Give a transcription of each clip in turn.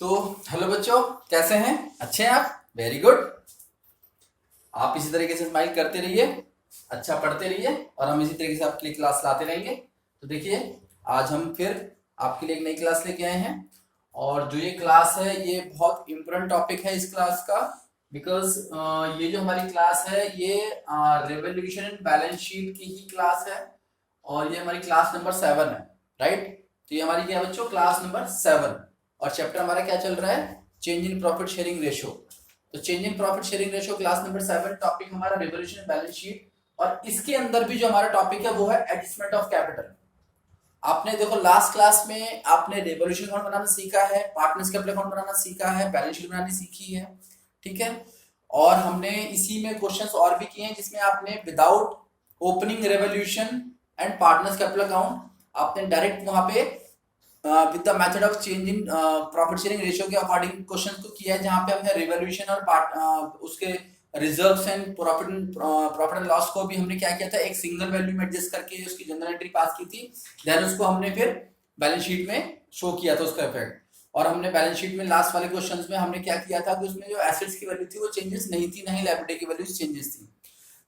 तो हेलो बच्चों, कैसे हैं? अच्छे हैं आप? Very good. आप इसी तरीके से स्माइल करते रहिए, अच्छा पढ़ते रहिए और हम इसी तरीके से आपके लिए क्लास लाते रहेंगे। तो देखिए, आज हम फिर आपके लिए एक नई क्लास लेके आए हैं और जो ये क्लास है ये बहुत इम्पोर्टेंट टॉपिक है इस क्लास का। बिकॉज ये जो हमारी क्लास है ये रेवोल्यूशन एंड बैलेंस शीट की ही क्लास है और ये हमारी क्लास नंबर 7 है। राइट? तो ये हमारी क्या है बच्चों? क्लास नंबर 7 और चैप्टर हमारा क्या चल रहा है? Change in profit sharing ratio. तो change in profit sharing ratio class number 7, topic हमारा रिवोल्यूशन बैलेंस शीट। और इसके अंदर भी जो हमारा टॉपिक है वो है एडजस्टमेंट ऑफ कैपिटल। आपने देखो लास्ट क्लास में आपने रेवोल्यूशन अकाउंट बनाना सीखा है, पार्टनर्स कैपिटल अकाउंट बनाना सीखा है, बैलेंस शीट बनानी सीखी है। ठीक है? और हमने इसी में क्वेश्चंस और भी किए हैं जिसमें आपने without opening revolution and partners capital account आपने डायरेक्ट वहां पे with the method of change in profit sharing ratio के अकॉर्डिंग क्वेश्चन को किया है, जहां पे हमने रिवोल्यूशन और उसके reserves and profit and loss को भी हमने क्या किया था, एक सिंगल वैल्यू में एडजस्ट करके उसकी जनरल एंट्री पास की थी। देन उसको हमने फिर बैलेंस शीट में शो किया था उसका इफेक्ट। और हमने बैलेंस शीट में लास्ट वाले क्वेश्चंस में हमने क्या किया था कि उसमें जो एसेट्स की वैल्यू थी वो चेंजेस नहीं थी, नहीं लायबिलिटी की वैल्यू चेंजेस थी।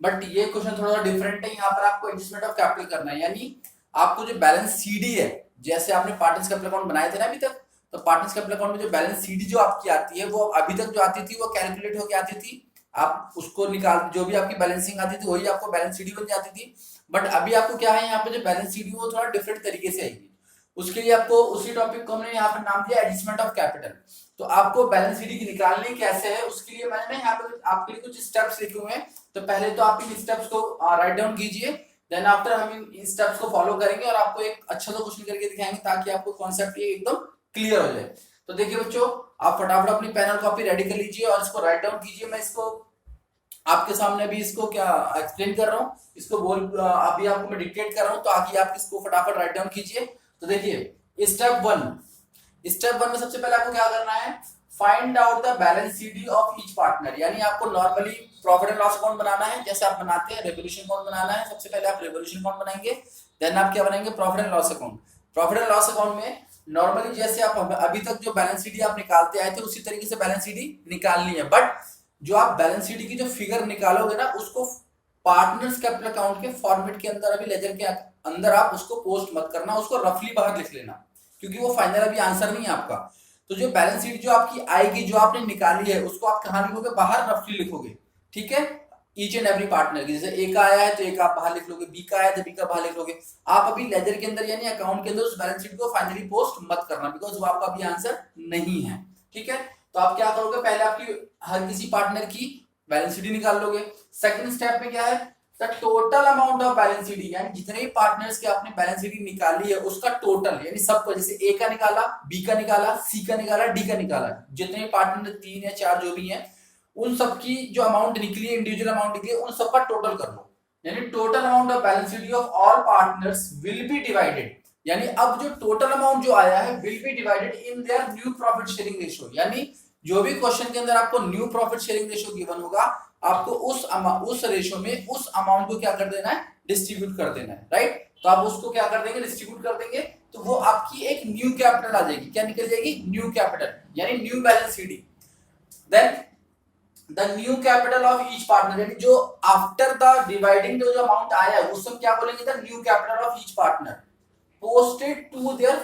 बट ये क्वेश्चन थोड़ा डिफरेंट है, यहाँ पर आपको एडजस्टमेंट ऑफ कैपिटल करना है। यानी आपको जो बैलेंस सीडी है, जैसे आपने पार्टनर्स कैपिटल अकाउंट बनाए थे ना अभी तक, तो पार्टनर्स कैपिटल अकाउंट में जो बैलेंस सीडी जो आपकी आती है वो अभी तक जो आती थी वो कैलकुलेट होकर आती थी। आप उसको निकाल, जो भी आपकी बैलेंसिंग आती थी वही आपको बैलेंस सीडी बन जाती थी। बट अभी आपको क्या है, यहाँ पे जो बैलेंस सीडी वो थोड़ा डिफरेंट तरीके से आएगी। उसके लिए आपको उसी टॉपिक को हमने यहाँ पर नाम दिया एडजस्टमेंट ऑफ कैपिटल। तो आपको बैलेंस सीडी की निकालनी कैसे है उसके लिए मैंने यहाँ पे आपके लिए कुछ स्टेप्स लिखे हुए हैं। तो पहले तो आप इन स्टेप्स को राइट डाउन कीजिए, देन आफ्टर हम इन स्टेप्स को फॉलो करेंगे और आपको एक अच्छा सा क्वेश्चन करके दिखाएंगे ताकि आपको कॉन्सेप्ट ये एकदम क्लियर हो जाए। तो देखिए बच्चों, आप फटाफट अपनी पेन और कॉपी रेडी कर लीजिए और इसको राइट डाउन कीजिए। मैं इसको आपके सामने अभी इसको क्या एक्सप्लेन कर रहा हूँ, इसको अभी आपको मैं डिक्टेट कर रहा हूँ, तो आगे आप इसको फटाफट राइट डाउन कीजिए। तो देखिए स्टेप वन में सबसे पहले आपको क्या करना है, find out the balance c d of each partner. यानी आपको normally profit and loss account बनाना है, जैसे आप बनाते हैं रेवोल्यूशन अकाउंट बनाना है। सबसे पहले आप रेवोल्यूशन अकाउंट बनाएंगे, देन आप क्या बनाएंगे, profit and loss account. Profit and loss account में नॉर्मली जैसे आप अभी तक जो बैलेंस सीडी आप निकालते आए थे उसी तरीके से बैलेंस सीडी निकालनी है। बट जो आप बैलेंस सीडी की जो फिगर निकालोगे ना, उसको पार्टनर्स कैपिटल अकाउंट के फॉर्मेट के अंदर, अभी लेजर के अंदर आप उसको पोस्ट मत करना, उसको रफली बाहर लिख लेना, क्योंकि वो फाइनल अभी आंसर नहीं है आपका। तो जो बैलेंस शीट जो आपकी आएगी, जो आपने निकाली है, उसको आप कहां लिखोगे, बाहर रफली लिखोगे। ठीक है? ईच एंड एवरी पार्टनर की, जैसे ए का आया है तो ए का आप बाहर लिख लोगे, बी का आया है तो बी का बाहर लिख लोगे। आप अभी लेजर के अंदर यानी अकाउंट के अंदर उस बैलेंस शीट को फाइनली पोस्ट मत करना, बिकॉज वो आपका अभी आंसर नहीं है। ठीक है? तो आप क्या करोगे, पहले आपकी हर किसी पार्टनर की बैलेंस शीट निकाल लोगे। सेकंड स्टेप में क्या है, the total amount of balance sheet, यानी जितने भी पार्टनर्स के आपने बैलेंस शीट निकाली है उसका टोटल, यानी सबको, जैसे ए का निकाला, बी का निकाला, सी का निकाला, डी का निकाला, जितने भी पार्टनर 3 या 4 जो भी हैं, उन सब की जो अमाउंट निकली है, इंडिविजुअल अमाउंट निकली है, उन सब का टोटल कर लो। यानी total amount of balance sheet of all partners will be divided, यानी अब जो टोटल अमाउंट जो आया है will be divided in their new profit sharing ratio. यानी जो भी क्वेश्चन के अंदर आपको new profit sharing ratio given होगा, आपको उस रेशियो में उस अमाउंट को क्या कर देना है, डिस्ट्रीब्यूट कर देना है। राइट? तो आप उसको क्या कर देंगे, डिस्ट्रीब्यूट कर देंगे, तो वो आपकी एक न्यू कैपिटल आ जाएगी। क्या निकल जाएगी, न्यू कैपिटल, यानी new balance CD. Then the new capital of each partner, यानी जो आफ्टर द डिवाइडिंग जो अमाउंट आया है उसको क्या बोलेंगे, the new capital of each partner posted to their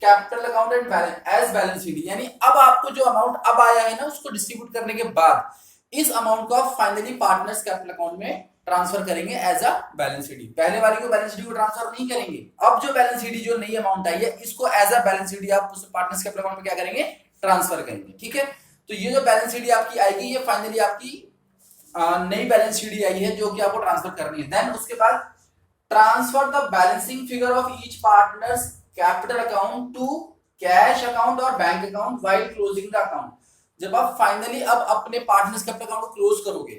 capital account and balance as balance sheet. यानी अब आपको जो अमाउंट अब आया है ना, उसको डिस्ट्रीब्यूट करने के बाद इस अमाउंट को आप फाइनली पार्टनर्स कैपिटल अकाउंट में ट्रांसफर करेंगे एज अ बैलेंस शीट। पहले वाली को बैलेंस शीट को ट्रांसफर नहीं करेंगे, अब जो बैलेंस शीट जो नई अमाउंट आई है इसको एज अ बैलेंस शीट आप उस पार्टनर्स कैपिटल अकाउंट में क्या करेंगे, ट्रांसफर करेंगे। ठीक है? तो ये जो बैलेंस शीट आपकी आएगी, ये फाइनली आपकी नई बैलेंस शीट आई है जो कि आपको ट्रांसफर करनी है। देन उसके बाद transfer the balancing figure of each partners capital account to cash account और bank account while closing the account. जब आप फाइनली अब अपने पार्टनर्स कैपिटल अकाउंट को क्लोज करोगे,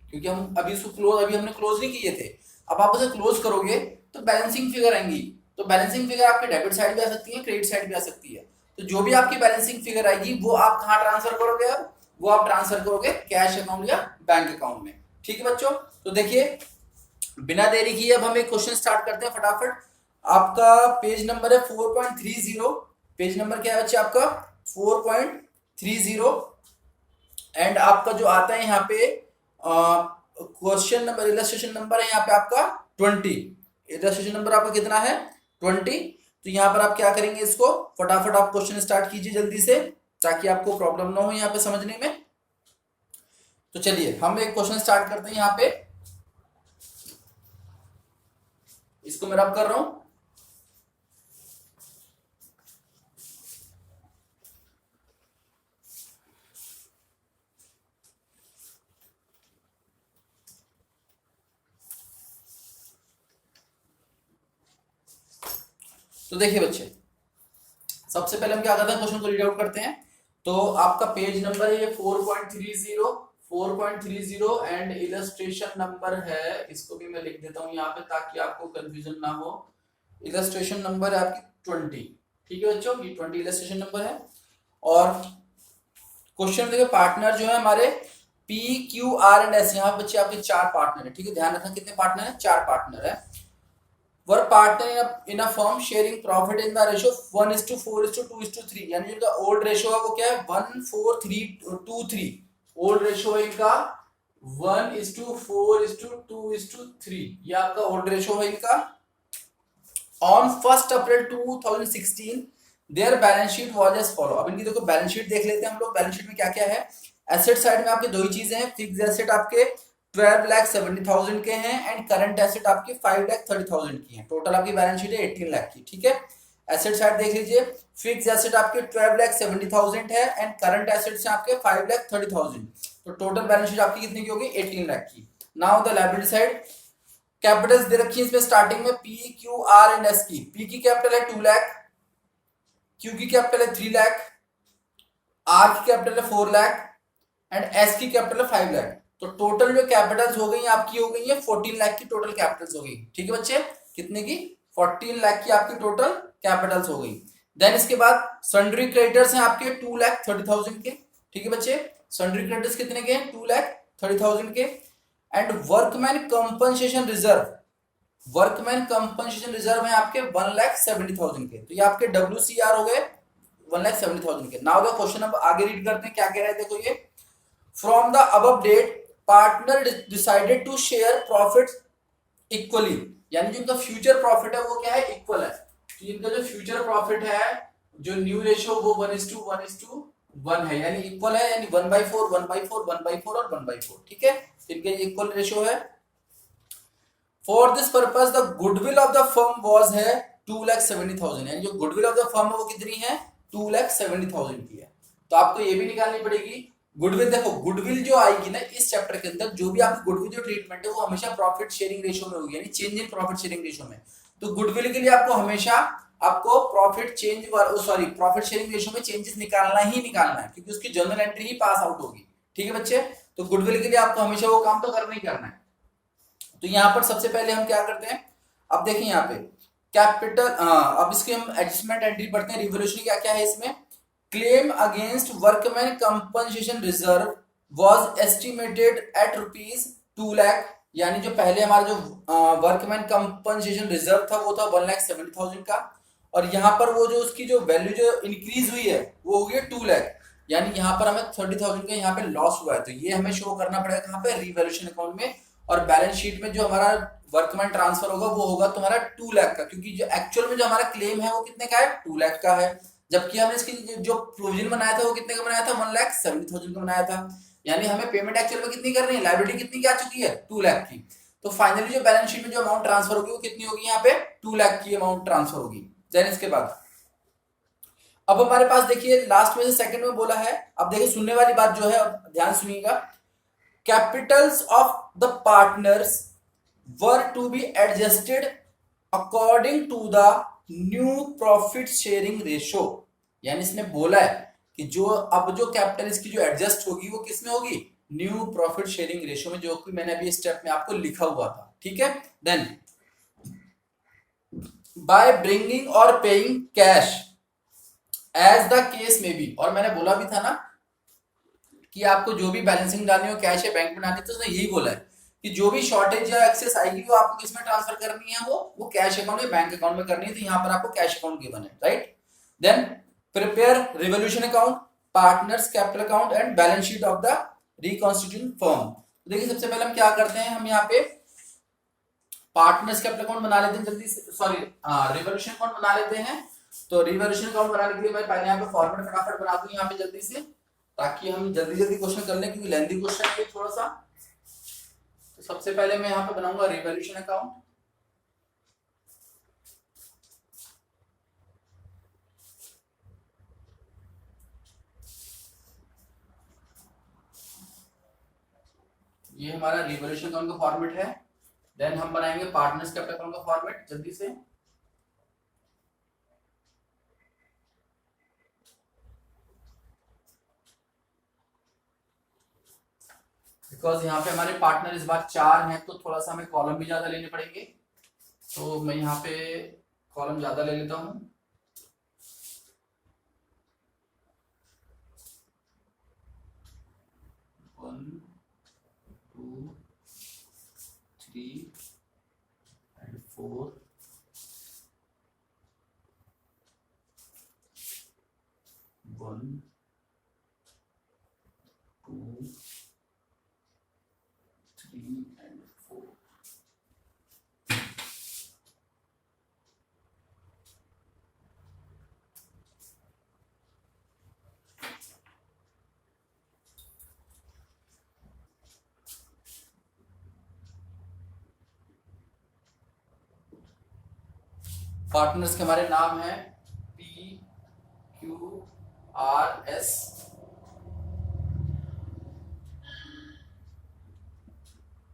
क्योंकि हम अभी इसको क्लोज अभी हमने क्लोज नहीं किए थे, अब आप उसे क्लोज करोगे तो बैलेंसिंग फिगर आएंगी। तो बैलेंसिंग फिगर आपके डेबिट साइड भी आ सकती है, क्रेडिट साइड भी आ सकती है। तो जो भी आपकी बैलेंसिंग फिगर आएगी वो आप कहां ट्रांसफर करोगे, अब वो आप ट्रांसफर करोगे कैश अकाउंट या बैंक अकाउंट में। ठीक है बच्चों? तो देखिए, बिना देरी किए अब हम एक क्वेश्चन स्टार्ट करते हैं फटाफट। आपका पेज नंबर है 4.30। पेज नंबर क्या है बच्चे आपका? 4.30 एंड आपका जो आता है यहाँ पे क्वेश्चन नंबर, इलस्ट्रेशन नंबर है यहाँ पे आपका 20। इलस्ट्रेशन नंबर आपका कितना है 20। तो यहाँ पर आप क्या करेंगे, इसको फटाफट आप क्वेश्चन स्टार्ट कीजिए जल्दी से, ताकि आपको प्रॉब्लम ना हो यहाँ पे समझने में। तो चलिए हम एक क्वेश्चन स्टार्ट करते हैं यहाँ पे, इसको मैं रब कर रहा हूं। तो देखिए बच्चे, सबसे पहले हम क्या करते हैं, क्वेश्चन को रीड आउट करते हैं। तो आपका पेज नंबर है ये 4.30 एंड इलस्ट्रेशन नंबर है, इसको भी मैं लिख देता हूं यहाँ पे ताकि आपको कंफ्यूजन ना हो। इलस्ट्रेशन नंबर है आपकी 20, ठीक है बच्चों, ये 20 इलस्ट्रेशन नंबर है। और क्वेश्चन देखिए, पार्टनर जो है हमारे P, Q, R and S, यहाँ बच्चे आपके 4 पार्टनर है, ठीक है, ध्यान रखना कितने पार्टनर है, 4 पार्टनर है। Were partner in a firm sharing profit in the ratio 1:4:2:3, यानी जिनका ओल्ड रेशियो है वो क्या है 1:4:3। ओल्ड रेशियो है इनका 1:4:2:3, ये आपका ओल्ड रेशियो है इनका। On 1 April 2016 their balance sheet was as follow. अब इनकी देखो बैलेंस शीट देख लेते हैं हम लोग। बैलेंस शीट में क्या क्या है, एसेट साइड में आपके दो ही चीजें हैं, फिक्स्ड एसेट आपके 12,70,000 के हैं एंड करंट एसेट आपके 5,30,000 की हैं। टोटल आपकी बैलेंस शीट है 18 लाख की, ठीक है। एसेट साइड देख लीजिए, फिक्स्ड एसेट आपके 12,70,000 है एंड करंट एसेट्स हैं आपके 5,30,000। तो टोटल बैलेंस शीट आपकी कितनी की होगी 18 लाख की। Now the liability side, capitals दे रखी है इसमें स्टार्टिंग में P, Q, R and S की। P की कैपिटल है 2 लाख, Q की कैपिटल है 3 लाख, R की कैपिटल है 4 लाख एंड S की कैपिटल है 5 लाख। तो टोटल जो कैपिटल्स हो गई आपकी हो गई है 14 लाख की टोटल कैपिटल्स हो गई, ठीक है बच्चे, कितने की 14 लाख की आपकी टोटल कैपिटल्स हो गई। देन इसके बाद सन्ड्री क्रेडिटर्स हैं आपके 2,30,000 के, ठीक है बच्चे, सन्ड्री क्रेडिटर्स कितने के हैं 2,30,000 के। And workman compensation reserve, workman compensation reserve है आपके 1,70,000 के। तो ये आपके WCR हो गए 1,70,000 के। नाउ द क्वेश्चन, अब आगे रीड करते हैं क्या कह रहे हैं, देखो ये, from the above date partner decided to share profit equally, यानी जो इनका फ्यूचर प्रॉफिट है वो क्या है इक्वल है। तो इनका जो फ्यूचर प्रॉफिट है, जो न्यू रेशियो वो 1:1 है, यानी इक्वल है, यानी 1/4 1/4 1/4 और 1/4, ठीक है, इनके इक्वल रेशियो है। For this purpose the goodwill of the firm was है 2,70,000, यानी जो गुडविल ऑफ द फर्म है वो कितनी है 2,70,000 की है। तो आपको ये भी निकालनी पड़ेगी गुडविल। देखो गुडविल जो आएगी ना इस चैप्टर के अंदर, जो भी आपकी गुडविल जो ट्रीटमेंट है वो हमेशा प्रॉफिट शेयरिंग रेशियो में होगी, यानी change in profit sharing ratio में। तो गुडविल के लिए आपको हमेशा आपको प्रॉफिट शेयरिंग रेशियो में चेंजेस निकालना ही निकालना है, क्योंकि उसकी जर्नल एंट्री ही पास आउट होगी, ठीक है बच्चे। तो गुडविल के लिए आपको हमेशा वो काम तो करना ही करना है। तो यहाँ पर सबसे पहले हम क्या करते हैं, अब देखिए यहाँ पे कैपिटल, अब इसके हम एडजस्टमेंट एंट्री पढ़ते हैं। रिवोल्यूशन क्या क्या है इसमें, claim against workman compensation reserve was estimated at ₹2 lakh, यानी जो पहले हमारा जो वर्कमैन कंपनसेशन रिजर्व था वो था 1,70,000 का, और यहाँ पर वो जो उसकी जो वैल्यू जो इंक्रीज हुई है वो हो गई 2 लाख, यानी यहाँ पर हमें 30,000 का यहाँ पे लॉस हुआ है। तो ये हमें शो करना पड़ेगा कहाँ पे, रिवैल्यूएशन अकाउंट में। और बैलेंस शीट में जो हमारा वर्कमैन ट्रांसफर होगा वो होगा तुम्हारा 2 लाख का, क्योंकि जो एक्चुअल में जो हमारा क्लेम है वो कितने का है 2 लाख का है, जबकि हमने इसकी जो प्रोविजन बनाया था वो कितने का बनाया था 1,70,000 का बनाया था। यानी हमें पेमेंट एक्चुअल में कितनी करनी है, लायबिलिटी कितनी की आ चुकी है 2 लाख की। तो फाइनली जो बैलेंस शीट में जो अमाउंट ट्रांसफर होगी वो कितनी होगी, यहाँ पे 2 लाख की अमाउंट ट्रांसफर होगी। देन इसके बाद अब हमारे पास देखिए लास्ट में से सेकंड में बोला है, अब देखिए सुनने वाली बात जो है, अब ध्यान सुनिएगा, capitals of the partners were to be adjusted according to the new profit sharing ratio, यानी इसने बोला है कि जो अब जो कैपिटल इसकी जो एडजस्ट होगी वो किस में होगी, न्यू प्रॉफिट शेयरिंग रेशियो में, जो कि मैंने अभी स्टेप में आपको लिखा हुआ था, ठीक है। देन बाय ब्रिंगिंग और paying cash as the case में बी, और मैंने बोला भी था ना कि आपको जो भी बैलेंसिंग डालनी हो कैश या बैंक में डालनी, तो उसने यही बोला है कि जो भी शॉर्टेज या एक्सेस आएगी वो आपको किस में ट्रांसफर करनी है, वो कैश अकाउंट या बैंक अकाउंट में करनी है। तो यहाँ पर आपको कैश अकाउंट गिवन है, right. Then prepare revaluation account, partners capital account and balance sheet of the reconstituting firm. तो देखिए सबसे पहले हम क्या करते हैं, हम यहाँ पे पार्टनर्स कैपिटल अकाउंट बना लेते हैं जल्दी से, सॉरी रिवोल्यूशन अकाउंट बना लेते हैं। तो रिवोल्यूशन अकाउंट बनाने के लिए मैं पहले यहाँ पे फॉर्मेट फटाफट बना दूं यहाँ पे जल्दी से, ताकि हम जल्दी जल्दी क्वेश्चन कर लें, क्योंकि लेंथी क्वेश्चन है थोड़ा सा। तो सबसे पहले मैं यहाँ पे बनाऊंगा रिवोल्यूशन अकाउंट। ये हमारा रिवोल्यूशन अकाउंट का फॉर्मेट है। देन हम बनाएंगे पार्टनर्स कैपिटल अकाउंट का फॉर्मेट जल्दी से। बिकॉज यहाँ पे हमारे पार्टनर इस बार 4 हैं, तो थोड़ा सा हमें कॉलम भी ज्यादा लेने पड़ेंगे। तो मैं यहाँ पे कॉलम ज्यादा ले लेता हूँ। One, two, three and four, one, two, three and four. Partners के हमारे नाम है PQRS,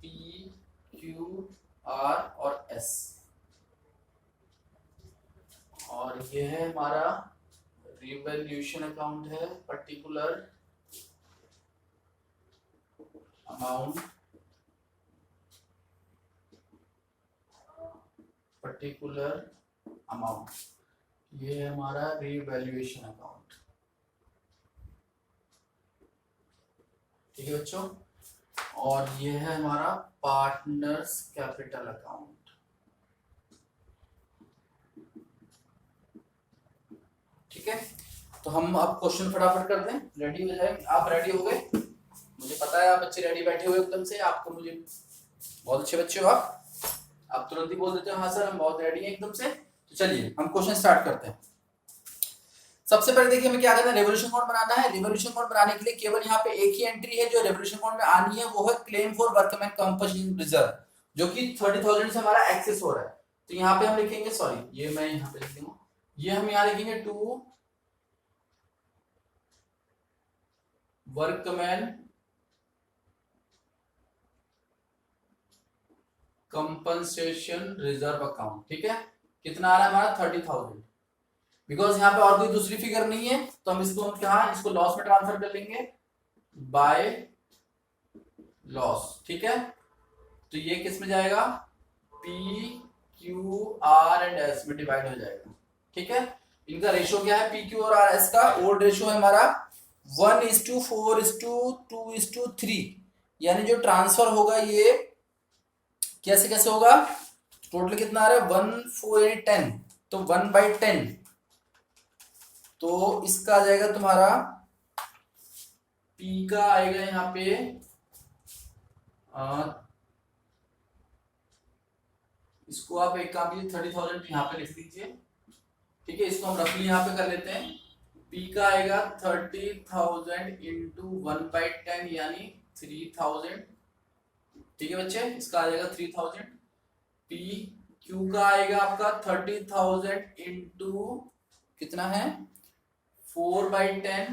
PQR और S। और ये है हमारा रिवोल्यूशन अकाउंट है, पर्टिकुलर अमाउंट, पर्टिकुलर अमाउंट। ये है हमारा रिवैल्यूएशन अकाउंट। ठीक है बच्चों। और ये है हमारा पार्टनर्स कैपिटल अकाउंट। ठीक है, तो हम अब क्वेश्चन फटाफट कर दें, रेडी हो जाए। आप रेडी हो गए, मुझे पता है आप बच्चे रेडी बैठे हुए एकदम से, आपको मुझे बहुत अच्छे बच्चे हो आप तुरंत ही बोल देते हो हाँ सर हम बहुत रेडी हैं एकदम से। तो चलिए हम क्वेश्चन स्टार्ट करते हैं। सबसे पहले देखिए हमें क्या करना है, रेवोल्यूशन अकाउंट बनाना है। रेवोल्यूशन अकाउंट बनाने के लिए केवल यहाँ पे एक ही एंट्री है जो रेवोल्यूशन अकाउंट में आनी है, वो है claim for workman compensation reserve, जो कि 30,000 से हमारा एक्सेस हो रहा है। तो यहाँ पे हम लिखेंगे, सॉरी ये मैं यहाँ पे लिख दूंगा, ये हम यहाँ लिखेंगे to workman compensation reserve account. ठीक है, कितना आ रहा है हमारा 30,000। बिकॉज यहाँ पे और कोई दूसरी फिगर नहीं है, तो हम इसको क्या, इसको लॉस में ट्रांसफर कर लेंगे बाय लॉस। ठीक है, तो ये किस में जाएगा, P Q R and S में डिवाइड हो जाएगा। ठीक है, इनका रेशियो क्या है, पी क्यू और आर एस का ओल्ड रेशियो है हमारा 1:4:2:3, यानी जो ट्रांसफर होगा ये कैसे कैसे होगा, टोटल कितना आ रहा है 1/4 तो 1/10, तो इसका आ जाएगा तुम्हारा P का आएगा यहाँ पे इसको आप एक काम कीजिए 30,000 यहाँ पे लिख दीजिए। ठीक है, इसको हम रफली यहाँ पे कर लेते हैं। P का आएगा 30,000 इंटू 1/10 यानी 3,000। ठीक है बच्चे, इसका आ जाएगा 3,000। P Q का आएगा आपका 30,000 इंटू कितना है 4/10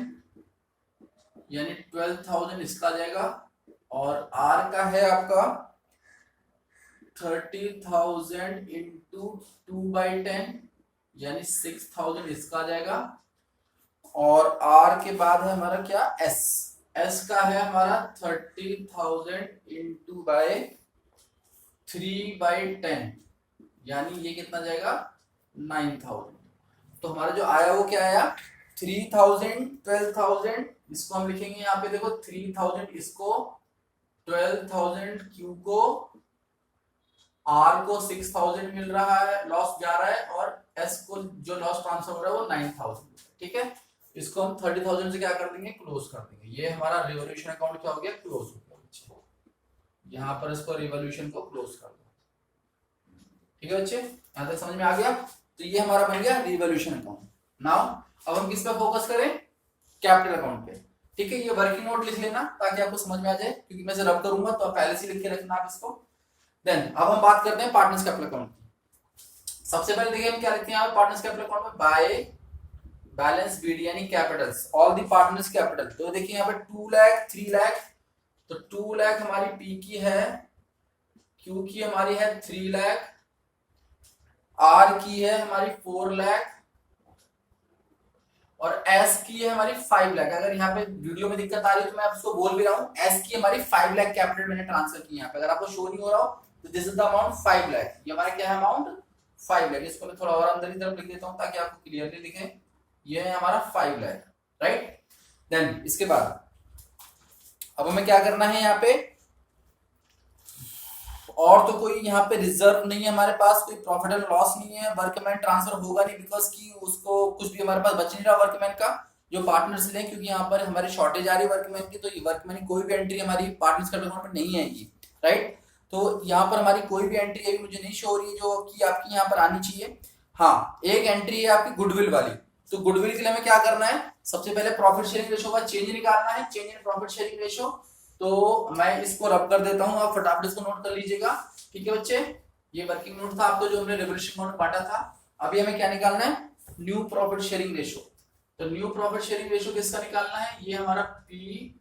यानी 12,000, इसका आ जाएगा। और R का है आपका 30,000 इंटू 2/10 यानी 6,000, इसका आ जाएगा। और R के बाद है हमारा क्या, S का है हमारा 30,000 इंटू बाय 3/10 यानी ये कितना जाएगा 9,000। तो हमारा जो आया वो क्या आया 3,000 12,000, इसको हम लिखेंगे यहाँ पे देखो 3,000, इसको 12,000, Q को R को 6,000 मिल रहा है, लॉस जा रहा है, और एस को जो लॉस ट्रांसफर हो रहा है वो 9000, ठीक है। इसको हम 30,000 से क्या कर देंगे, क्लोज कर देंगे। ये हमारा रिवॉल्यूशन अकाउंट क्या हो गया, क्लोज हो गया बच्चे। यहाँ पर इसको रिवॉल्यूशन को क्लोज कर दो, ठीक है बच्चे, यहाँ तक समझ में आ गया। तो ये हमारा बन गया रिवॉल्यूशन अकाउंट। नाउ अब हम किस पे फोकस करें, कैपिटल अकाउंट पे, ठीक है। ये वर्किंग नोट लिख लेना ताकि आपको समझ में आ जाए, क्योंकि मैं रब करूंगा तो आप पहले से लिख के रखना आप इसको। देन अब हम बात करते हैं पार्टनर्स कैपिटल अकाउंट की। सबसे पहले देखिए हम क्या लिखते हैं पार्टनर्स कैपिटल अकाउंट में, बाय बैलेंस बीडी यानी Capitals all the partners capital. तो देखिए यहाँ पे 2 लाख 3 लाख, तो 2 लाख हमारी पी की है, क्यू की हमारी है 3 लाख, आर की है हमारी 4 लाख और एस की है हमारी 5 लाख। अगर यहाँ पे वीडियो में दिक्कत आ रही है तो मैं आपको बोल भी रहा हूँ, एस की हमारी 5 लाख कैपिटल मैंने ट्रांसफर की यहाँ पे, अगर आपको शो नहीं हो रहा हो तो this is the amount 5 lakh. ये हमारा क्या है अमाउंट 5 लाख। इसको मैं थोड़ा और अंदर की तरफ लिख देता हूँ ताकि आपको क्लियरली दिखे। ये है हमारा 5 लाख, राइट। देन इसके बाद अब हमें क्या करना है यहाँ पे, और तो कोई यहाँ पे रिजर्व नहीं है हमारे पास, कोई प्रॉफिट एंड लॉस नहीं है, वर्कमैन ट्रांसफर होगा नहीं बिकॉज की उसको कुछ भी हमारे पास बच नहीं रहा वर्कमैन का जो पार्टनर्स ले, क्योंकि यहाँ पर हमारी शॉर्टेज आ रही है वर्कमैन की। तो ये वर्कमैन की कोई भी एंट्री हमारी पार्टनर्स के अकाउंट में नहीं आएगी, राइट। तो यहाँ पर हमारी कोई भी एंट्री अभी मुझे नहीं शो हो रही है जो कि आपकी यहाँ पर आनी चाहिए। हाँ, एक एंट्री है आपकी गुडविल वाली। तो गुडविल के लिए हमें क्या करना है, सबसे पहले प्रॉफिट शेयरिंग रेशो का चेंज निकालना है, change in profit sharing ratio. तो मैं इसको रब कर देता हूँ, आप फटाफट इसको नोट कर लीजिएगा, ठीक है बच्चे। ये वर्किंग नोट था आपको जो हमने रिवॉल्यूशन नोट बांटा था। अभी हमें क्या निकालना है, न्यू प्रॉफिट शेयरिंग रेशो। तो न्यू प्रॉफिट शेयरिंग रेशो किसका निकालना है, ये हमारा P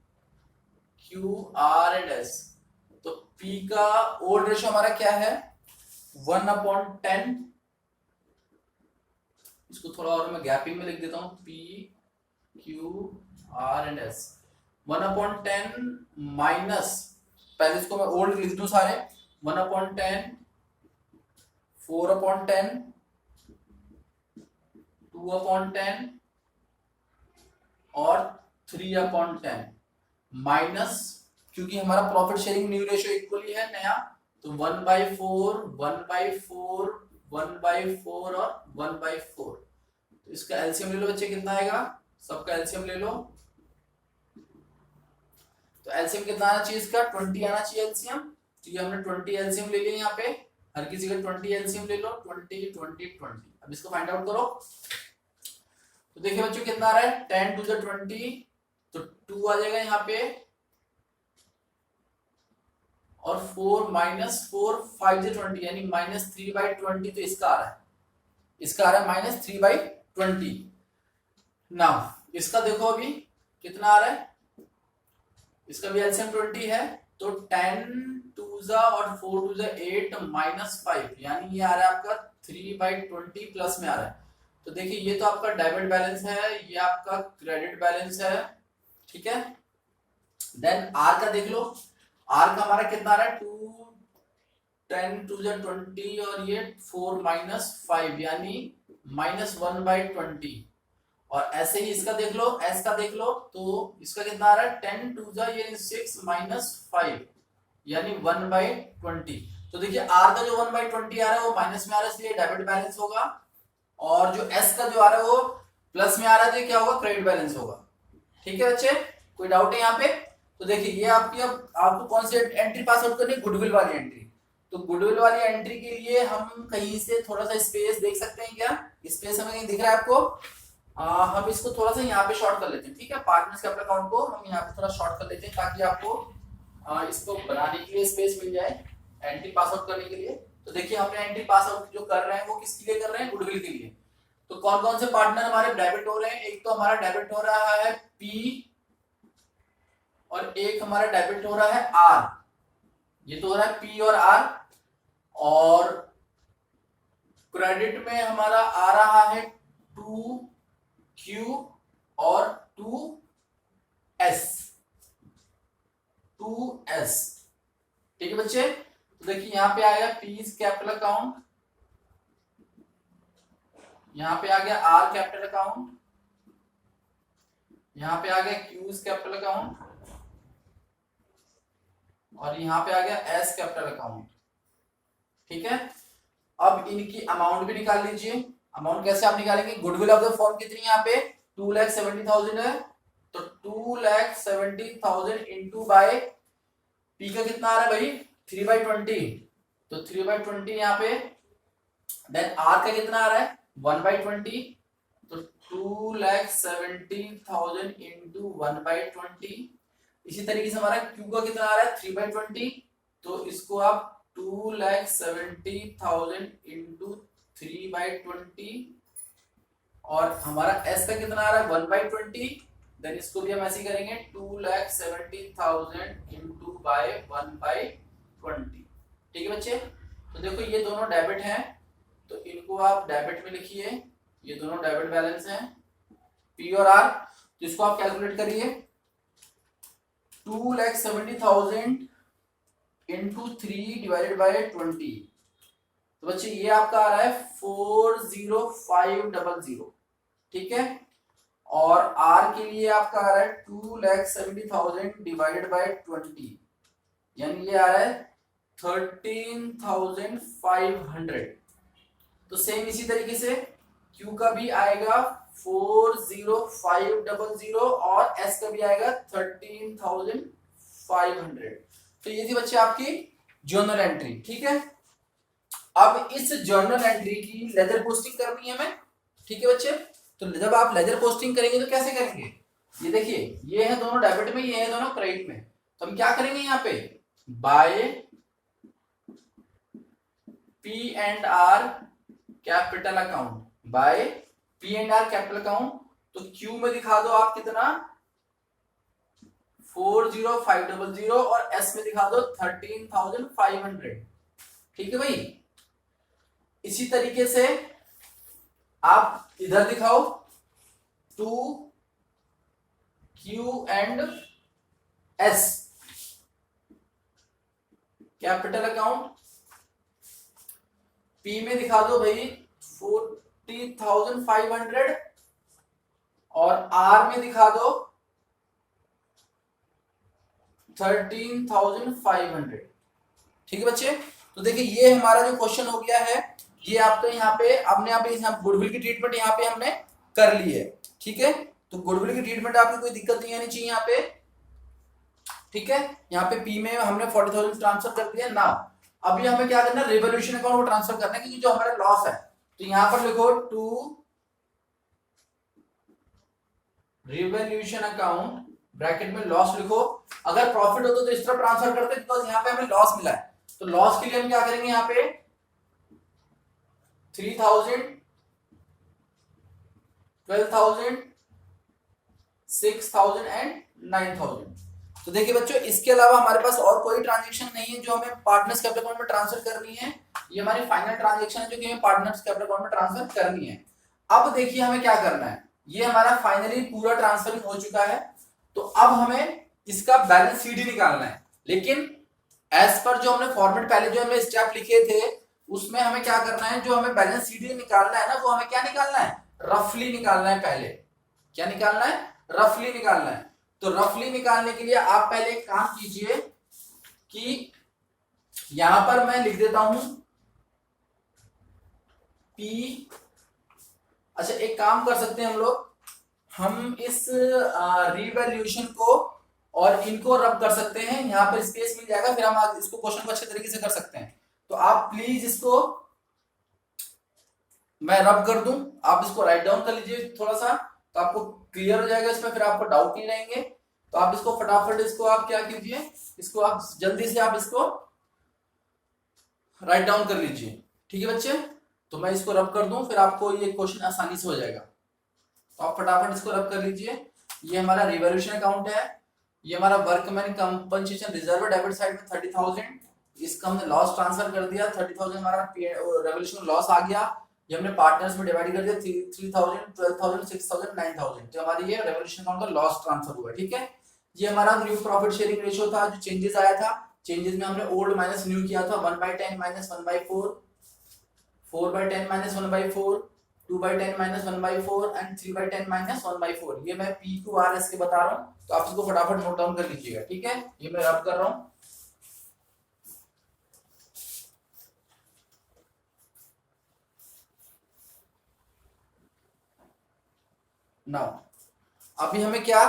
Q R and S. तो पी का ओल्ड रेशो हमारा क्या है 1/10, इसको थोड़ा और मैं गैपिंग में लिख देता हूं, P Q R and S 1/10 minus, पहले इसको मैं ओल्ड लिख दूं सारे, 1/10, 4/10, 2/10 और 3/10 माइनस, क्योंकि हमारा profit sharing new ratio equally है नया, तो 1/4, 1/4, 1/4 और 1/4। तो इसका एलसीएम ले लो बच्चे, कितना आएगा, सबका एलसीएम ले लो। तो एलसीएम कितना आना चाहिए इसका, 20 आना चाहिए एलसीएम। तो ये हमने 20 एलसीएम ले लिया, यहाँ पे हर किसी का 20 एलसीएम ले लो, 20 20 20। अब इसको फाइंड आउट करो। तो देखिए बच्चों कितना आ रहा है, 10 to the 20, तो 2 आ जाएगा यहाँ पे, और 4 माइनस 4 5 से 20 यानी -3/20। तो इसका आ रहा है, इसका आ रहा है -3/20। नाउ इसका देखो अभी कितना आ रहा है, इसका भी एलसीएम 20 है, तो 10 2 जा और 4 2 जा 8 -5 यानी ये आ रहा है आपका 3/20 प्लस में आ रहा है। तो देखिए ये तो आपका डेबिट बैलेंस है, ये आपका क्रेडिट बैलेंस है, ठीक है। देन आर का देख लो, आर का हमारा कितना आ रहा है 2 10 2 जा 20 और ये 4 -5 यानी -1/20। और ऐसे ही इसका देख लो, एस का देख लो, तो इसका कितना आ रहा है 10 2 जा ये 6 -5 यानी 1/20। तो देखिए आर का जो 1/20 आ रहा है वो माइनस में आ रहा है, इसलिए डेबिट बैलेंस होगा, और जो एस का जो आ रहा है वो प्लस में आ रहा है, तो क्या होगा, क्रेडिट बैलेंस होगा, ठीक है बच्चे। कोई डाउट है यहाँ पे। तो देखिए ये आपकी, अब आपको कौन सी एंट्री पास आउट करनी है, गुडविल वाली एंट्री। तो गुडविल वाली एंट्री के लिए हम कहीं से थोड़ा सा स्पेस देख सकते हैं क्या, स्पेस हमें कहीं दिख रहा है आपको, हम इसको थोड़ा सा यहाँ पे शॉर्ट कर लेते हैं, ठीक है। पार्टनर्स कैपिटल अकाउंट को हम यहाँ पे थोड़ा शॉर्ट कर लेते हैं ताकि आपको इसको बनाने के लिए स्पेस मिल जाए एंट्री पास आउट करने के लिए। तो देखिए हमने एंट्री पास आउट जो कर रहे हैं वो किसके लिए कर रहे हैं, गुडविल के लिए। तो कौन कौन से पार्टनर हमारे डेबिट हो रहे हैं, एक तो हमारा डेबिट हो रहा है पी और एक हमारा डेबिट हो रहा है आर। ये तो हो रहा है पी और आर, और क्रेडिट में हमारा आ रहा है 2Q और 2S, ठीक है बच्चे। तो देखिए यहाँ पे आएगा पीज कैपिटल अकाउंट, यहाँ पे आ गया आर कैपिटल अकाउंट, यहाँ पे आ गया क्यूज कैपिटल अकाउंट, और यहाँ पे आ गया एस कैपिटल अकाउंट, ठीक है। अब इनकी अमाउंट भी निकाल लीजिए। अमाउंट कैसे आप निकालेंगे, गुडविल ऑफ द फर्म कितनी है यहाँ पे 2,70,000 है, तो 2,70,000 इंटू बाय पी का कितना आ रहा है भाई 3/20, तो 3/20 यहाँ पे, देन आर का कितना आ रहा है 1/20, तो 2,70,000 इंटू 1/20। इसी तरीके से हमारा क्यू का कितना आ रहा है 3/20, तो इसको आप 2,70,000 इंटू 3/20, और हमारा एस का कितना आ रहा है 1/20, देन इसको भी हम ऐसे ही करेंगे 2,70,000 इंटू बाय 1/20। ठीक है बच्चे, तो देखो ये दोनों डेबिट हैं, तो इनको आप डेबिट में लिखिए, ये दोनों डेबिट बैलेंस हैं पी और आर, तो इसको आप कैलकुलेट करिए 2,70,000 इंटू 3/20, तो बच्चे ये आपका आ रहा है 40500, ठीक है, और आर के लिए आपका आ रहा है 2,70,000 डिवाइडेड बाय 20, यानी ये आ रहा है 13,500। तो सेम इसी तरीके से क्यू का भी आएगा 40500 और एस का भी आएगा 13,500। तो ये थी बच्चे आपकी जर्नल एंट्री, ठीक है। अब इस जर्नल एंट्री की लेजर पोस्टिंग करनी है हमें, ठीक है बच्चे। तो जब आप लेजर पोस्टिंग करेंगे तो कैसे करेंगे, ये देखिए ये है दोनों डेबिट में, ये है दोनों क्रेडिट में, तो हम क्या करेंगे यहाँ पे by P and are capital account, by P and are capital account, तो क्यू में दिखा दो आप कितना 40500 और एस में दिखा दो 13,500, ठीक है भाई। इसी तरीके से आप इधर दिखाओ to Q and S capital account, P में दिखा दो भाई 40,500 और आर में दिखा दो 13,500, ठीक है बच्चे। तो देखिए ये हमारा जो क्वेश्चन हो गया है, ये आपका यहाँ पे आपने यहाँ पे गुडविल की ट्रीटमेंट यहाँ पे हमने कर ली है, ठीक है। तो गुडविल की ट्रीटमेंट आपकी कोई दिक्कत नहीं आनी चाहिए यहाँ पे, ठीक है। यहाँ पे पी में हमने 40,000 ट्रांसफर कर दिया ना, अभी हमें क्या करना है रिवोल्यूशन अकाउंट में ट्रांसफर करना है, क्योंकि जो हमारा लॉस है, तो यहाँ पर लिखो टू रिवोल्यूशन अकाउंट ब्रैकेट में लॉस लिखो, अगर प्रॉफिट होता तो इस तरफ ट्रांसफर करते, बिकॉज यहाँ पे हमें लॉस मिला है, तो लॉस के लिए हम क्या करेंगे यहाँ पे 3,000 12,000 6,000 एंड 9,000। तो देखिए बच्चों इसके अलावा हमारे पास और कोई ट्रांजेक्शन नहीं है जो हमें पार्टनर्स कैपिटल अकाउंट में ट्रांसफर करनी है, ये हमारी फाइनल ट्रांजेक्शन है जो कि हमें पार्टनर्स कैपिटल अकाउंट में ट्रांसफर करनी है। अब देखिए हमें क्या करना है, ये हमारा फाइनली पूरा ट्रांसफरिंग हो चुका है, तो अब हमें इसका बैलेंस शीट ही निकालना है, लेकिन एज पर जो हमने फॉर्मेट पहले जो हमने स्टेप लिखे थे उसमें हमें क्या करना है, जो हमें बैलेंस शीट निकालना है ना, वो हमें क्या निकालना है रफली निकालना है, पहले क्या निकालना है रफली निकालना है। तो रफली निकालने के लिए आप पहले एक काम कीजिए कि यहां पर मैं लिख देता हूं पी, अच्छा एक काम कर सकते हैं हम लोग, हम इस रिवैल्यूएशन को और इनको रब कर सकते हैं, यहां पर स्पेस मिल जाएगा, फिर हम इसको क्वेश्चन को अच्छे तरीके से कर सकते हैं। तो आप प्लीज इसको मैं रब कर दूं, आप इसको राइट डाउन कर लीजिए थोड़ा सा, तो आपको क्लियर हो जाएगा, इसमें फिर आपको डाउट नहीं रहेंगे। तो आप इसको फटाफट इसको आप क्या कीजिए, इसको आप जल्दी से आप इसको राइट डाउन कर लीजिए, ठीक है बच्चे। तो मैं इसको रब कर दूं, फिर आपको ये क्वेश्चन आसानी से हो जाएगा। तो आप फटाफट इसको रब कर लीजिए। ये हमारा रिवॉल्यूशन अकाउंट है, ये हमारा workman compensation reserve debit side में 30,000, इसका हमने लॉस ट्रांसफर कर दिया, 30,000 हमारा रिवॉल्यूशन लॉस आ गया, ये हमने पार्टनर्स में डिवाइड कर दिया 3,000 12,000 6,000 9,000, तो हमारी ये रिवॉल्यूशन अकाउंट का लॉस ट्रांसफर हुआ, ठीक है। ये हमारा न्यू प्रॉफिट शेयरिंग रेशियो था, जो चेंजेस आया था, चेंजेस में हमने ओल्ड माइनस न्यू किया था, 1/10 minus 1/4, 4/10 minus 1/4, 2/10 minus 1/4 and 3/10 minus 1/4। ये मैं पी क्यू आर एस के बता रहा हूँ, तो आप इसको फटाफट नोट डाउन कर लीजिएगा, ठीक है। ये मैं रब कर रहा हूँ। नाउ अभी हमें क्या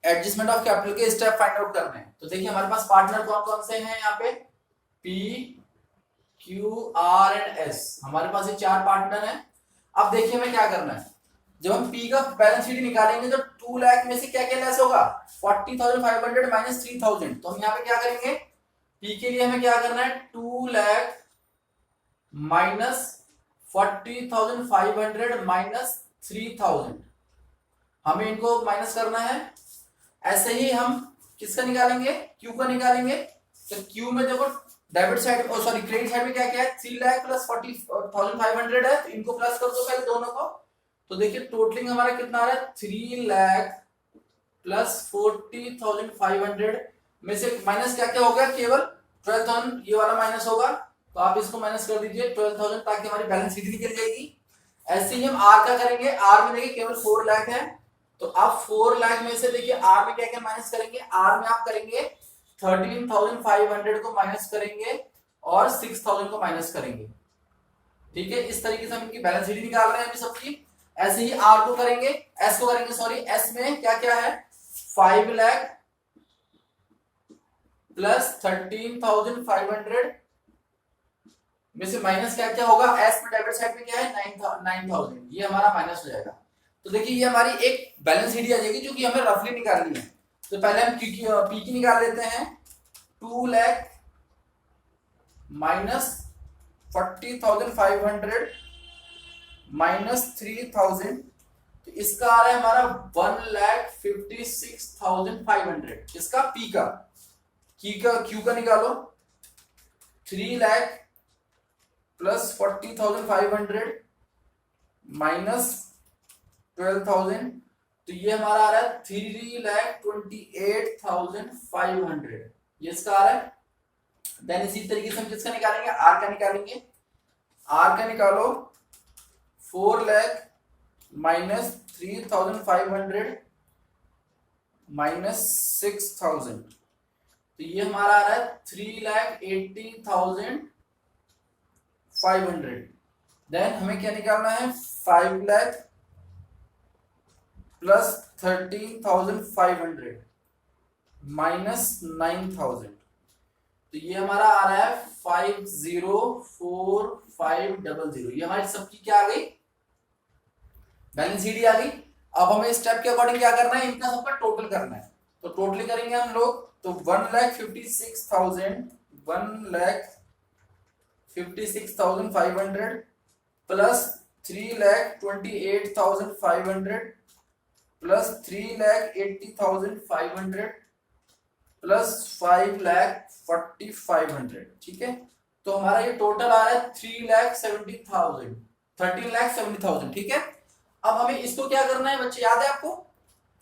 एडजस्टमेंट ऑफ कैपिटल के स्टेप फाइंड आउट करने हैं। तो देखिए हमारे पास पार्टनर कौन कौन से हैं यहाँ पे, P Q R and S, हमारे पास ये चार पार्टनर हैं। अब देखिए हमें क्या करना है, जब हम पी का बैलेंस शीट निकालेंगे तो 2 लाख में से क्या क्या लेस होगा, 40,500 माइनस 3,000। तो हम यहाँ पे क्या करेंगे, पी के लिए हमें क्या करना है, 2 लाख माइनस 40,500 माइनस 3,000, हमें इनको माइनस करना है। ऐसे ही हम किसका निकालेंगे, क्यू का निकालेंगे। तो क्यू में देखो debit side, sorry credit side में क्या क्या है, 3 लाख प्लस 40,500 है, तो इनको प्लस कर दो पहले दोनों को। तो देखिए टोटलिंग हमारा कितना आ रहा है, 3 लाख प्लस 40,500 में से माइनस क्या क्या होगा, केवल 12,000 ये वाला माइनस होगा। तो आप इसको माइनस कर दीजिए 12,000 ताकि हमारी बैलेंस शीट निकल जाएगी। ऐसे ही हम आर का करेंगे, आर में देखिए केवल 4 लाख है, तो आप 4 लाख में से देखिए आर में क्या क्या माइनस करेंगे, आर में आप करेंगे 13,500 को माइनस करेंगे और 6,000 को माइनस करेंगे। ठीक है, इस तरीके से हम इनकी बैलेंस शीट निकाल रहे हैं अभी सबकी। ऐसे ही आर को करेंगे, एस को करेंगे, सॉरी एस में क्या क्या है, 5 लाख प्लस 13,500 में से माइनस क्या क्या होगा, एस में डेबिट साइड में क्या है 9,000, ये हमारा माइनस हो जाएगा। तो देखिए ये हमारी एक बैलेंस शीट आ जाएगी जो कि हमें रफली निकालनी है। तो पहले हम पी की निकाल लेते हैं, 2 लाख माइनस 40,500 माइनस 3,000, तो इसका आ रहा है हमारा 1,56,500, इसका पी का। क्यू का निकालो, 3 लाख प्लस 40,500 माइनस 12,000, तो ये हमारा आ रहा है 3,28,500, ये इसका आ रहा है। देन इसी तरीके से हम किसका निकालेंगे, आर का निकालेंगे। आर का निकालो, 4 लाख माइनस 3,500 माइनस 6,000, तो ये हमारा आ रहा है 3,80,500। देन हमें क्या निकालना है, 5 लाख प्लस 13,500 माइनस 9,000, तो ये हमारा आ रहा है 50,4500। ये हमारी सबकी क्या आ गई, बैलेंस शीट आ गई। अब हमें स्टेप के अकॉर्डिंग क्या करना है, इनका सबका टोटल करना है। तो टोटल करेंगे हम लोग, तो 1,56,500 प्लस 3,28,500 प्लस 3,80,500 प्लस 5,45,500। ठीक है, तो हमारा ये टोटल आ रहा है 13,70,000। ठीक है, अब हमें इसको क्या करना है बच्चे, याद है आपको,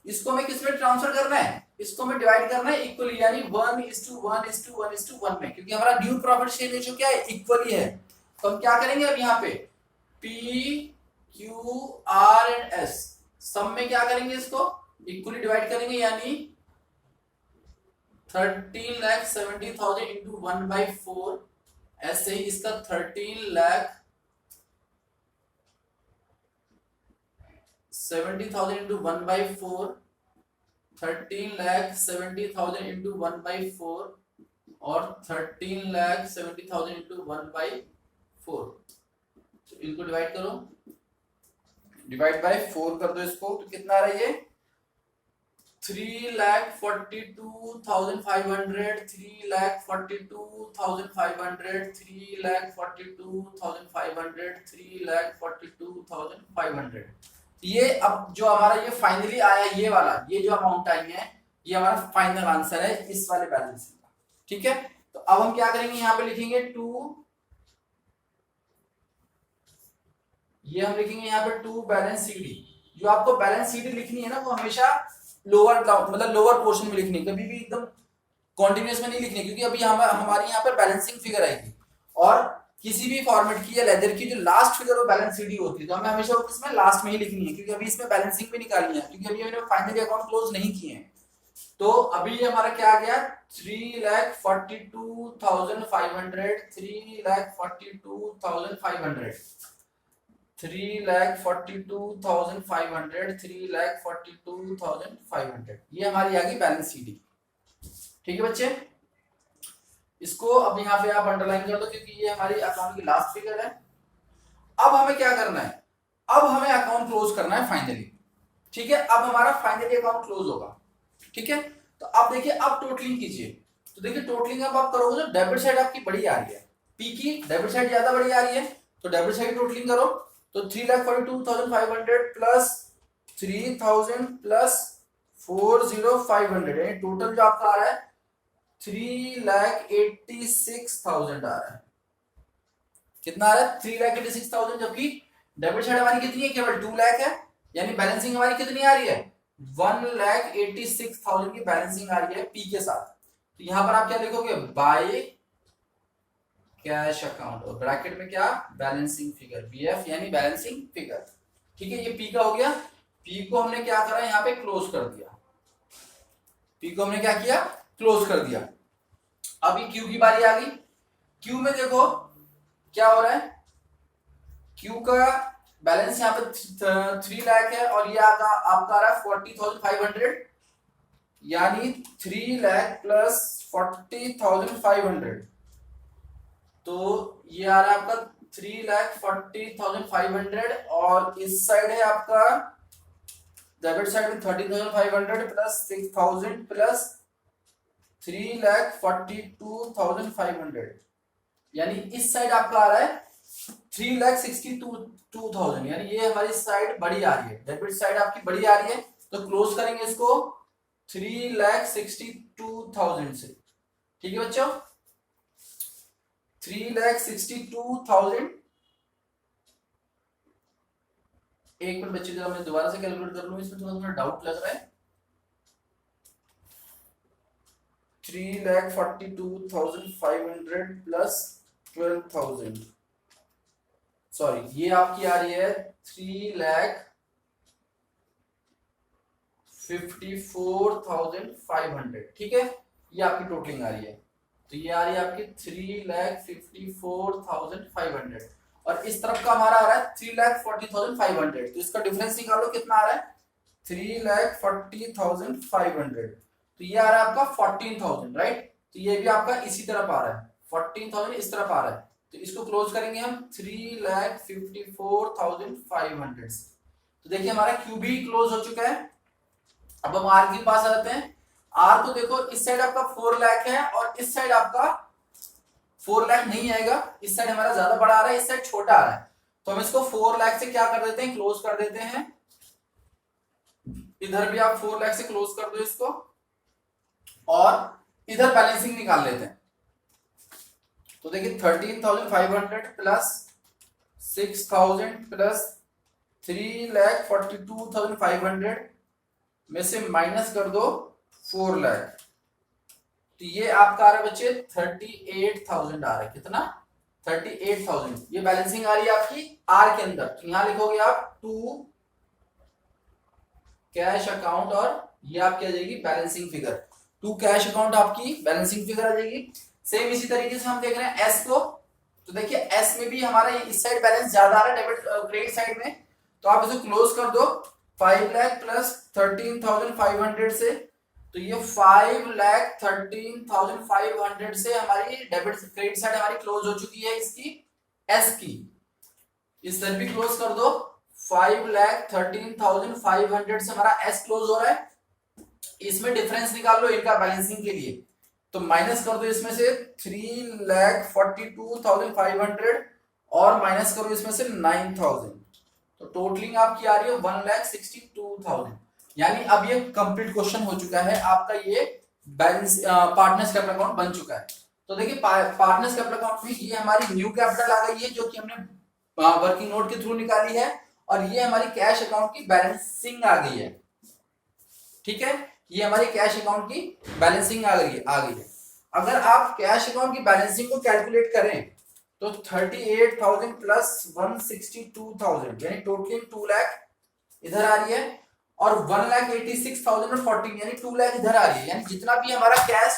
इसको हमें किस में ट्रांसफर करना है, इसको हमें डिवाइड करना है इक्वली, यानी 1:1:1:1 में, क्योंकि हमारा न्यू प्रॉफिट शेयर रेशियो क्या है, इक्वली है। तो हम क्या करेंगे अब यहाँ पे, P Q R and S सब में क्या करेंगे, इसको इक्वली डिवाइड करेंगे, यानी 13,70,000 इंटू 1/4। ऐसे ही इसका 13,70,000 इंटू 1/4, 13,70,000 इंटू 1/4 और 13,70,000 इंटू 1/4। तो इनको डिवाइड करो, डिवाइड बाय 4 कर दो इसको, तो कितना आ रहा है ये 3,42,500, 3,42,500, 3,42,500, 3,42,500। ये अब जो हमारा ये फाइनली आया, ये वाला ये जो अमाउंट आई है, ये हमारा फाइनल आंसर है इस वाले बैलेंस का। ठीक है, तो अब हम क्या करेंगे, यहाँ पे लिखेंगे 2, ये हम लिखेंगे यहाँ पे 2 बैलेंस सीडी। जो आपको बैलेंस सीडी लिखनी है ना, वो हमेशा लोअर मतलब लोअर पोर्शन में लिखनी है, कभी भी एकदम कॉन्टिन्यूस में नहीं लिखनी, क्योंकि अभी हमारी यहाँ पर बैलेंसिंग फिगर आएगी, और किसी भी फॉर्मेट की या लेजर की जो लास्ट फिगर वो बैलेंस सीडी होती है, तो हमें हमेशा इसमें लास्ट में ही लिखनी है, क्योंकि अभी इसमें बैलेंसिंग भी निकालनी है, क्योंकि अभी हमने फाइनली अकाउंट क्लोज नहीं किए हैं। तो अभी हमारा क्या आ गया, 3,42,500, 3,42,500 3,42,500, 3,42,500, ये हमारी आ गई बैलेंस शीट। ठीक है बच्चे, इसको अब यहाँ पे आप अंडरलाइन कर दो क्योंकि ये हमारी अकाउंट की लास्ट फिगर है। अब हमें क्या करना है, अब हमें अकाउंट क्लोज करना है फाइनली। ठीक है, अब हमारा फाइनली अकाउंट क्लोज होगा। ठीक है, तो अब देखिए, अब टोटलिंग कीजिए। तो देखिए टोटलिंग अब आप करोगे तो डेबिट साइड आपकी बड़ी आ रही है, पी की डेबिट साइड ज्यादा बड़ी आ रही है, तो डेबिट साइड टोटलिंग करो। तो 3,42,500 प्लस 3,000 प्लस 40,500, यानी टोटल जो आपका आ रहा है 3,86,000 आ रहा है। कितना आ रहा है? 3,86,000, जबकि डेबिट साइड हमारी कितनी है? केवल 2 लाख है, यानी बैलेंसिंग हमारी कितनी आ रही है? 1,86,000 की बैलेंसिंग आ रही है पी के साथ। तो यहां पर आप क्या लिखोगे? बाय कैश अकाउंट, और ब्रैकेट में क्या? बैलेंसिंग फिगर, बीएफ यानी बैलेंसिंग फिगर। ठीक है, ये पी का हो गया। पी को हमने क्या करा? यहाँ पे क्लोज कर दिया। पी को हमने क्या किया? क्लोज कर दिया। अभी क्यू की बारी आ गई। क्यू में देखो क्या हो रहा है, क्यू का बैलेंस यहाँ पे 3 लाख है, और ये आपका आ रहा है 40,500, यानी 3 लाख प्लस 40,500, तो ये आ रहा है आपका 3,40,500, और इस साइड है आपका डेबिट साइड में 13,500 प्लस 6,000 प्लस 3,42,500, यानी इस साइड आपका आ रहा है 3,62,000, यानी ये हमारी साइड बड़ी आ रही है, डेबिट साइड आपकी बड़ी आ रही है। तो क्लोज करेंगे इसको 3,62,000 से। ठीक है बच्चों, 3,62,000। एक मिनट बच्चे, जरा मैं दोबारा से कैलकुलेट कर लूं, इसमें थोड़ा डाउट लग रहा है। 3,42,500 प्लस 12,000, सॉरी ये आपकी आ रही है 3,54,500। ठीक है, ये आपकी टोटलिंग आ रही है। तो ये आ रही है आपकी 3,54,500, और इस तरफ का हमारा आ रहा है 3,40,500। तो इसका डिफरेंस निकालो, कितना आ रहा है? 3,40,500। तो ये आ रहा है आपका 14,000, राइट। तो ये भी आपका इसी तरफ आ रहा है, 14,000 इस तरफ आ रहा है। तो इसको क्लोज करेंगे हम 3,54,500 से। तो देखिए हमारा क्यू भी क्लोज हो चुका है। अब हम आर के पास आ जाते हैं। आर को देखो, इस साइड आपका 4 लाख है, और इस साइड आपका 4 लाख नहीं आएगा, इस साइड हमारा ज्यादा बड़ा आ रहा है, इस साइड छोटा आ रहा है। तो हम इसको 4 लाख से क्या कर देते हैं? क्लोज कर देते हैं। इधर भी आप 4 लाख से क्लोज कर दो इसको, और इधर बैलेंसिंग निकाल लेते हैं। तो देखिए 13,500 प्लस 6,000 प्लस 3,42,500 में से माइनस कर दो 4 लाख, तो ये आपका आ रहा है बच्चे 38,000 आ रहा है। कितना? 38,000। ये बैलेंसिंग आ रही है आपकी आर के अंदर। तो यहां लिखोगे आप टू कैश अकाउंट, और ये आपकी आ जाएगी balancing figure. To cash account आपकी बैलेंसिंग फिगर आ जाएगी। सेम इसी तरीके से हम देख रहे हैं एस को। तो देखिए एस में भी हमारा इस साइड बैलेंस ज्यादा आ रहा है, डेबिट क्रेडिट साइड में। तो आप इसे क्लोज कर दो 5 लाख प्लस 13,500 से। तो ये 5,13,500 से हमारी डेबिट क्रेडिट साइड हमारी क्लोज हो चुकी है, इसकी एस की। इस तरफ भी क्लोज कर दो, 5,13,500 से हमारा एस क्लोज हो रहा है। इसमें डिफरेंस निकाल लो इनका बैलेंसिंग के लिए। तो माइनस कर दो इसमें से 3,42,500, और माइनस करो इसमें से 9,000। तो टोटलिंग आपकी आ रही है 1,62,000। यानी अब ये कंप्लीट क्वेश्चन हो चुका है आपका, ये बैलेंस पार्टनर्स कैपिटल अकाउंट बन चुका है। तो देखिए पार्टनर्स कैपिटल अकाउंट में ये हमारी न्यू कैपिटल आ गई है, जो कि हमने वर्किंग नोट के थ्रू निकाली है, और ये हमारी कैश अकाउंट की बैलेंसिंग आ गई है। ठीक है, ये हमारी कैश अकाउंट की बैलेंसिंग आ गई है। अगर आप कैश अकाउंट की बैलेंसिंग को कैलकुलेट करें तो 38,000 प्लस 162,000, यानी टोटल 2 लाख इधर आ रही है, और 1,86,014, यानी 2 लाख इधर आ रही है। यानी जितना भी हमारा कैश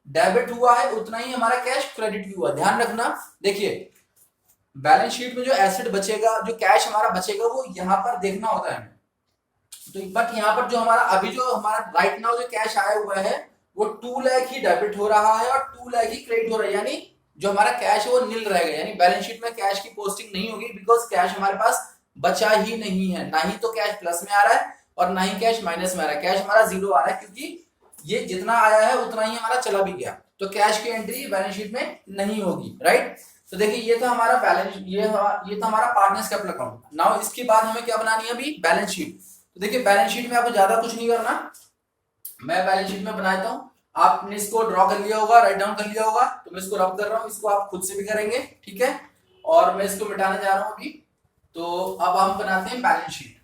डेबिट हुआ है उतना ही हमारा कैश क्रेडिट भी हुआ। ध्यान रखना, देखिए बैलेंस शीट में जो एसेट बचेगा, जो कैश हमारा बचेगा, वो यहाँ पर देखना होता है हमें। तो बट यहाँ पर जो हमारा अभी जो हमारा राइट नाउ जो कैश आया हुआ है वो 2 लाख ही डेबिट हो रहा है और 2 लाख ही क्रेडिट हो रहा है, यानी जो हमारा कैश है वो नील रहेगा, यानी बैलेंस शीट में कैश की पोस्टिंग नहीं होगी, बिकॉज कैश हमारे पास बचा ही नहीं है। ना ही तो कैश प्लस में आ रहा है और ना ही कैश माइनस में आ रहा है, कैश हमारा जीरो आ रहा है, क्योंकि ये जितना आया है उतना ही हमारा चला भी गया, तो कैश की एंट्री बैलेंस शीट में नहीं होगी, राइट। तो देखिए ये था हमारा बैलेंस, ये था हमारा पार्टनर्स कैपिटल अकाउंट। नाउ इसके बाद हमें क्या बनानी है अभी, बैलेंस शीट। तो देखिए बैलेंस शीट में आपको ज्यादा कुछ नहीं करना, मैं बैलेंस शीट में बनाता हूँ, आपने इसको ड्रॉ कर लिया होगा, राइट डाउन कर लिया होगा, तो मैं इसको रब कर रहा हूँ, इसको आप खुद से भी करेंगे, ठीक है। और मैं इसको मिटाने जा रहा हूँ अभी। तो अब हम बनाते हैं बैलेंस शीट।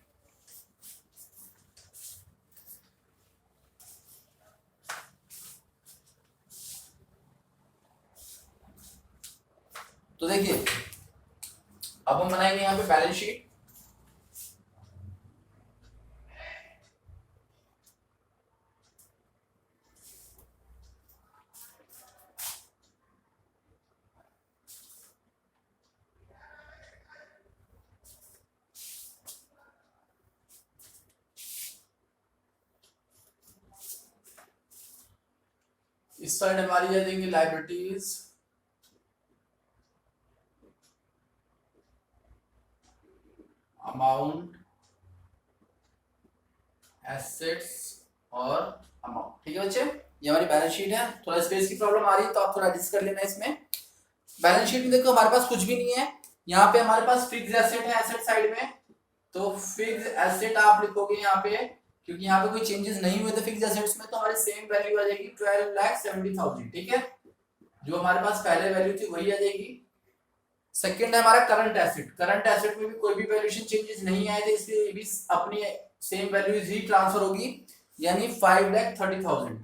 तो देखिए अब हम बनाएंगे यहाँ पे बैलेंस शीट। इस साइड हमारी आ जाएंगी लाइबिलिटीज, अमाउंट, एसेट्स और अमाउंट, ठीक है बच्चे। ये हमारी बैलेंस शीट है। थोड़ा स्पेस की प्रॉब्लम आ रही है तो आप थोड़ा एडजस्ट कर लेना इसमें। बैलेंस शीट में देखो हमारे पास कुछ भी नहीं है, यहाँ पे हमारे पास फिक्स एसेट है एसेट साइड में, तो फिक्स एसेट आप लिखोगे यहाँ पे, क्योंकि यहाँ पे कोई चेंजेस नहीं हुए थे फिक्स एसेट्स में, तो हमारी सेम वैल्यू आ जाएगी 12,70,000, ठीक है। जो हमारे पास पहले वैल्यू थी वही आ जाएगी। सेकंड है हमारा करंट एसेट, करंट एसेट में भी कोई भी वैल्यूएशन चेंजेस नहीं आए थे, इसलिए भी अपनी सेम वैल्यूज ही ट्रांसफर होगी, यानी 5,30,000।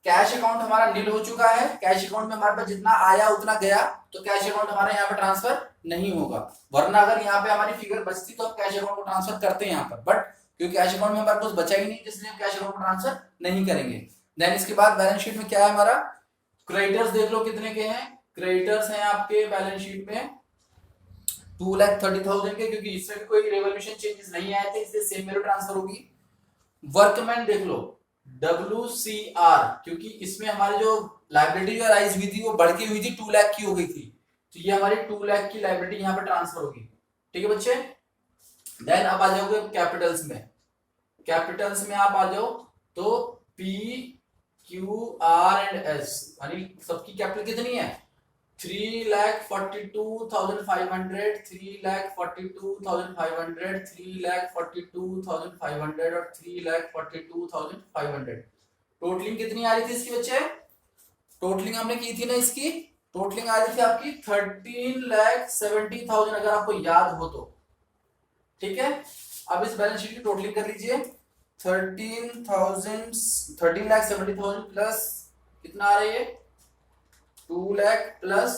कैश अकाउंट हमारा नील हो चुका है, कैश अकाउंट में हमारे पास जितना आया उतना गया, तो कैश अकाउंट हमारा यहाँ पे ट्रांसफर नहीं होगा, वरना अगर यहाँ पे हमारी फिगर बचती तो हम कैश अकाउंट को ट्रांसफर करते हैं यहाँ पर, बट क्योंकि कैश अकाउंट में हमारे पास बचा ही नहीं, इसलिए हम कैश अकाउंट को ट्रांसफर नहीं करेंगे। देन इसके बाद बैलेंस शीट में क्या है हमारा, क्रेडिटर्स देख लो कितने के हैं, क्रेडिटर्स हैं आपके बैलेंस शीट में 2,30,000 के, क्योंकि इसमें भी कोई रेवोल्यूशन चेंजेस नहीं आए थे, इसलिए सेम वैल्यू ट्रांसफर होगी। वर्कमैन देख लो WCR, क्योंकि इसमें हमारी जो लाइबिलिटी जो राइज हुई थी वो बढ़ के हुई थी, 2 लाख की हो गई थी, तो ये हमारी 2 लाख की लाइबिलिटी यहाँ पे ट्रांसफर होगी, ठीक है बच्चे। देन अब आ जाओगे कैपिटल्स में, कैपिटल्स में आप आ जाओ तो P Q R and S, यानी सबकी कैपिटल कितनी है 3,42,500, 3,42,500, 3,42,500 और 3,42,500। टोटलिंग कितनी आ रही थी इसकी बच्चे, टोटलिंग हमने की थी ना इसकी, टोटलिंग आ रही थी आपकी 13,70,000, अगर आपको याद हो तो, ठीक है। अब इस बैलेंस शीट की टोटलिंग कर लीजिए, 13,70,000 प्लस कितना आ रही है 2 लाख प्लस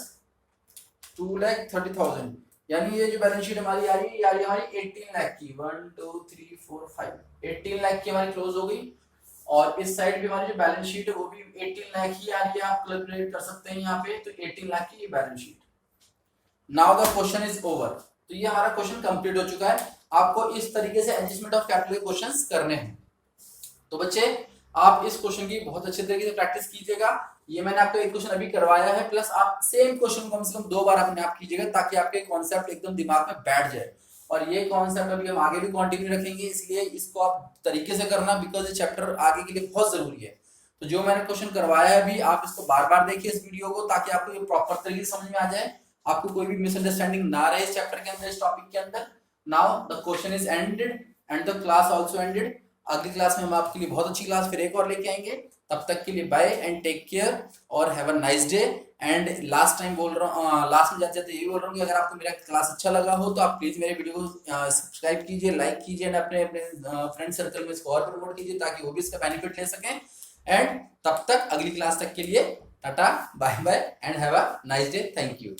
2,30,000, यानी ये जो बैलेंस शीट हमारी आ रही है, ये आ रही है हमारी 18 लाख की, 1 2 3 4 5, 18 लाख की हमारी क्लोज हो गई। और इस साइड भी हमारी जो बैलेंस शीट है वो भी 18 लाख ही आ रही है, आप कैलकुलेट कर सकते हैं यहाँ पे, तो 18 लाख की ये balance sheet. Now the question is over, तो ये हमारा क्वेश्चन कंप्लीट हो चुका है। आपको इस तरीके से एडजस्टमेंट ऑफ कैपिटल के क्वेश्चंस करने हैं। तो बच्चे आप इस क्वेश्चन की बहुत अच्छे तरीके से प्रैक्टिस कीजिएगा, ये मैंने आपको एक क्वेश्चन अभी करवाया है, प्लस आप सेम क्वेश्चन कम से कम 2 बार अपने आप कीजिएगा, ताकि आपके कॉन्सेप्ट एकदम दिमाग में बैठ जाए। और ये कॉन्सेप्ट अभी हम आगे भी कंटिन्यू रखेंगे, इसलिए इसको आप तरीके से करना, बिकॉज ये चैप्टर आगे के लिए बहुत जरूरी है। तो जो मैंने क्वेश्चन करवाया है अभी, आप इसको बार बार देखिए इस वीडियो को, ताकि आपको ये प्रॉपर तरीके से समझ में आ जाए, आपको कोई भी मिसअंडरस्टैंडिंग ना रहे इस चैप्टर के अंदर, इस टॉपिक के अंदर। Now the question is ended and the class also ended. अगली क्लास में हम आपके लिए बहुत अच्छी क्लास फिर एक और लेके आएंगे, तब तक के लिए बाय एंड टेक केयर और have a nice day. And last time बोल रहा हूँ, लास्ट में जाते जाते यही बोल रहा हूँ कि अगर आपको मेरा क्लास अच्छा लगा हो तो आप प्लीज मेरे वीडियो को सब्सक्राइब कीजिए, लाइक कीजिए एंड अपने अपने फ्रेंड सर्कल में इसको और प्रमोट कीजिए, ताकि वो भी इसका बेनिफिट ले सकें। एंड तब तक अगली क्लास तक के लिए tata bye bye and have a nice day, thank you.